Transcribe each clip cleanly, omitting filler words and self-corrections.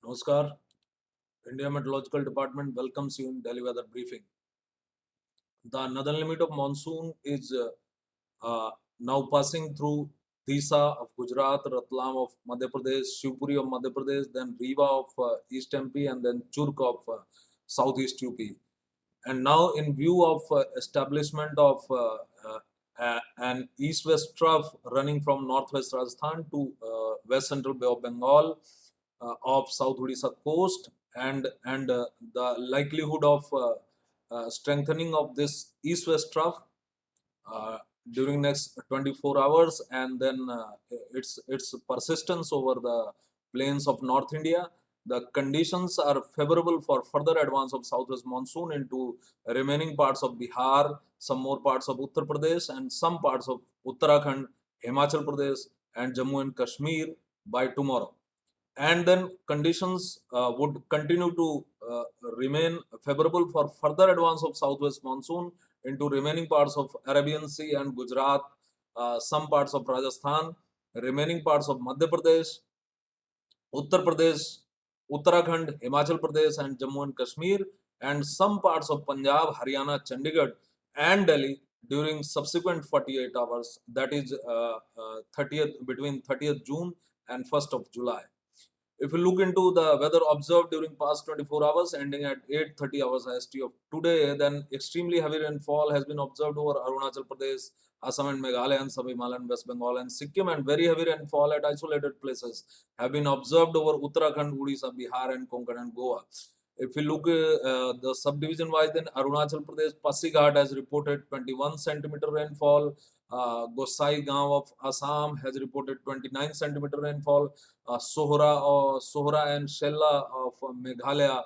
Namaskar. India Meteorological Department welcomes you in Delhi weather briefing. The northern limit of monsoon is now passing through Disa of Gujarat, Ratlam of Madhya Pradesh, Shivpuri of Madhya Pradesh, then Rewa of East MP, and then Churk of Southeast UP. And now, in view of establishment of an east-west trough running from northwest Rajasthan to west central Bay of Bengal of South Odisha coast, and the likelihood of strengthening of this east-west trough uh, during next 24 hours, and then its persistence over the plains of North India. The conditions are favorable for further advance of southwest monsoon into remaining parts of Bihar, some more parts of Uttar Pradesh, and some parts of Uttarakhand, Himachal Pradesh, and Jammu and Kashmir by tomorrow. And then conditions would continue to remain favorable for further advance of southwest monsoon into remaining parts of Arabian Sea and Gujarat, some parts of Rajasthan, remaining parts of Madhya Pradesh, Uttar Pradesh, Uttarakhand, Himachal Pradesh, and Jammu and Kashmir, and some parts of Punjab, Haryana, Chandigarh, and Delhi during subsequent 48 hours, that is 30th between 30th June and 1st of July. If we look into the weather observed during past 24 hours ending at 8:30 hours IST of today, then extremely heavy rainfall has been observed over Arunachal Pradesh, Assam and Meghalaya and Sub-Himalayan West Bengal and Sikkim, and very heavy rainfall at isolated places have been observed over Uttarakhand, Odisha, Bihar and Konkan and Goa. If we look the subdivision wise, then Arunachal Pradesh, Pasighat has reported 21 centimeter rainfall. Gosai Gaon of Assam has reported 29 centimeter rainfall. Sohra and Shella of Meghalaya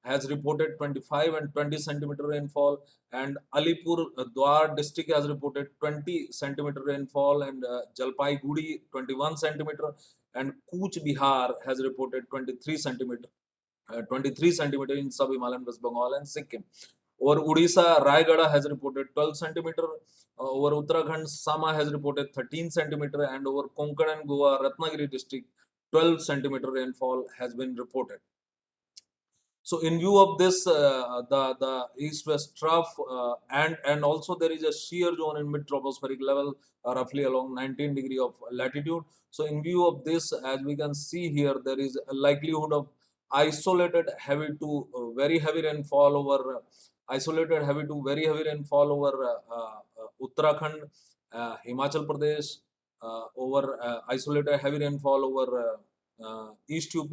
has reported 25 and 20 centimeter rainfall, and Alipur Dwar district has reported 20 centimeter rainfall, and Jalpaiguri 21 centimeter, and Cooch Bihar has reported 23 centimeter in Sub-Himalayan West Bengal and Sikkim. Over Odisha, Raigada has reported 12 centimeter. Over Uttarakhand, Sama has reported 13 centimeter, and over Konkan and Goa, Ratnagiri district, 12 centimeter rainfall has been reported. So, in view of this, the east-west trough, and also there is a shear zone in mid-tropospheric level, roughly along 19 degree of latitude. So, in view of this, as we can see here, there is a likelihood of isolated heavy to very heavy rainfall over isolated heavy to very heavy rainfall over Uttarakhand, Himachal Pradesh, over isolated heavy rainfall over East UP,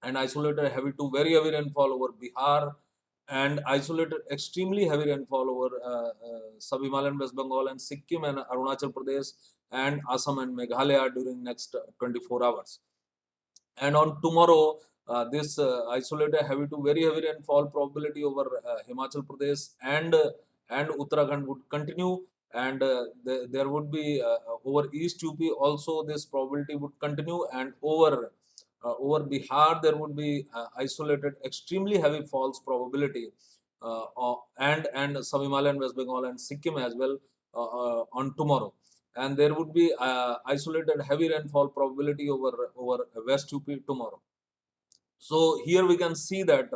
and isolated heavy to very heavy rainfall over Bihar, and isolated extremely heavy rainfall over Sub-Himalayan West Bengal and Sikkim and Arunachal Pradesh and Assam and Meghalaya during next 24 hours. And on tomorrow, this isolated heavy to very heavy rainfall probability over Himachal Pradesh and Uttarakhand would continue, and there would be over East UP also this probability would continue, and over Bihar there would be isolated extremely heavy falls probability, and Sub-Himalayan West Bengal and Sikkim as well on tomorrow, and there would be isolated heavy rainfall probability over West UP tomorrow. So here we can see that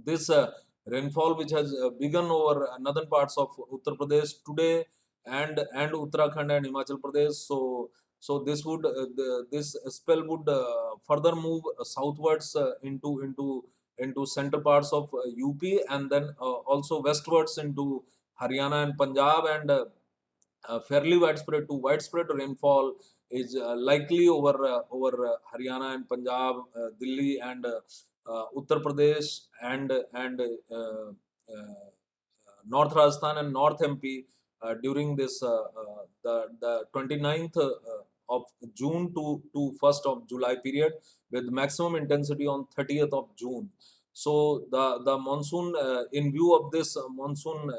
this rainfall which has begun over northern parts of Uttar Pradesh today, and Uttarakhand and Himachal Pradesh. So this spell would further move southwards into central parts of UP, and then also westwards into Haryana and Punjab, and fairly widespread to widespread rainfall is likely over Haryana and Punjab, Delhi and Uttar Pradesh, and North Rajasthan and North MP during this the 29th of June to 1st of July period, with maximum intensity on 30th of June. So the monsoon, in view of this monsoon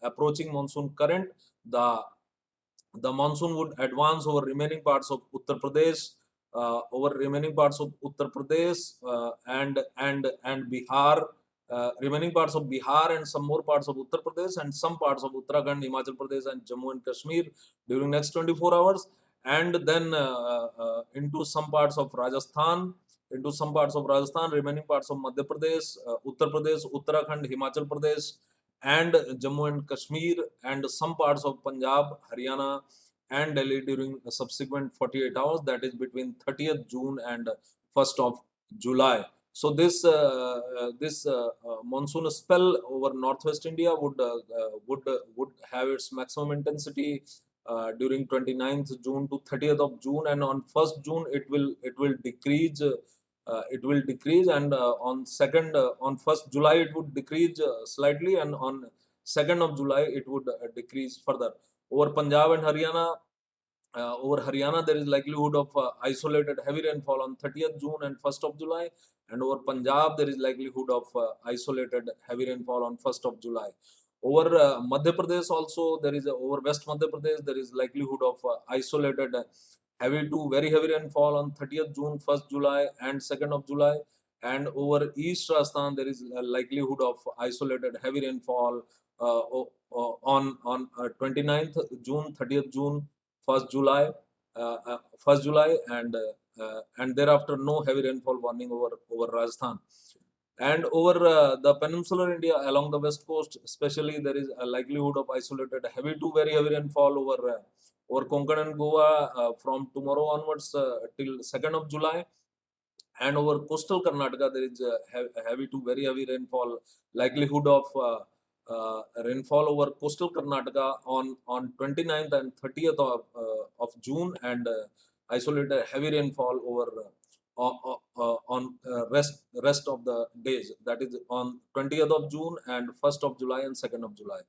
approaching monsoon current, the monsoon would advance over remaining parts of Uttar Pradesh, and Bihar, remaining parts of Bihar and some more parts of Uttar Pradesh and some parts of Uttarakhand, Himachal Pradesh, and Jammu and Kashmir during next 24 hours, and then into some parts of Rajasthan, into some parts of Rajasthan, remaining parts of Madhya Pradesh, Uttar Pradesh, Uttarakhand, Himachal Pradesh, and Jammu and Kashmir, and some parts of Punjab, Haryana, and Delhi during subsequent 48 hours, that is between 30th June and 1st of July. So this monsoon spell over northwest India would have its maximum intensity during 29th June to 30th of June, and on 1st June it will decrease. And on 1st July it would decrease slightly, and on 2nd of July it would decrease further. Over Haryana, there is likelihood of isolated heavy rainfall on 30th June and 1st of July, and over Punjab, there is likelihood of isolated heavy rainfall on 1st of July. Over Madhya Pradesh also, over West Madhya Pradesh, there is likelihood of isolated heavy to very heavy rainfall on 30th June, 1st July, and 2nd of July. And over East Rajasthan, there is a likelihood of isolated heavy rainfall on 29th June, 30th June, 1st July, 1st July, and thereafter no heavy rainfall warning over Rajasthan. And over the peninsular India along the west coast, especially, there is a likelihood of isolated heavy to very heavy rainfall over Konkan and Goa from tomorrow onwards till 2nd of July. And over coastal Karnataka, there is heavy to very heavy rainfall, likelihood of rainfall over coastal Karnataka on 29th and 30th of June, and isolated heavy rainfall over on rest of the days, that is on 20th of June and 1st of July and 2nd of July.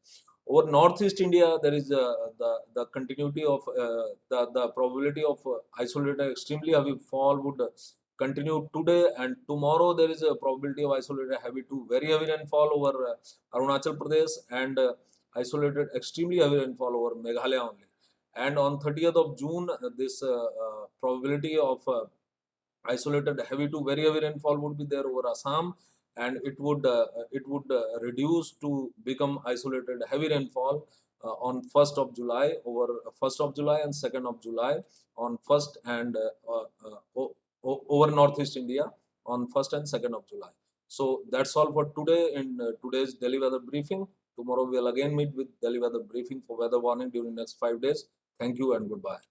Over northeast India, there is the continuity of the probability of isolated extremely heavy fall would continue today and tomorrow. There is a probability of isolated heavy to very heavy rainfall over Arunachal Pradesh, and isolated extremely heavy rainfall over Meghalaya only. And on 30th of June, this probability of isolated heavy to very heavy rainfall would be there over Assam, and it would reduce to become isolated heavy rainfall on 1st of July, over 1st of July and 2nd of July, on 1st and over northeast India on 1st and 2nd of July. So that's all for today in today's Delhi weather briefing. Tomorrow we'll again meet with Delhi weather briefing for weather warning during next 5 days. Thank you and goodbye.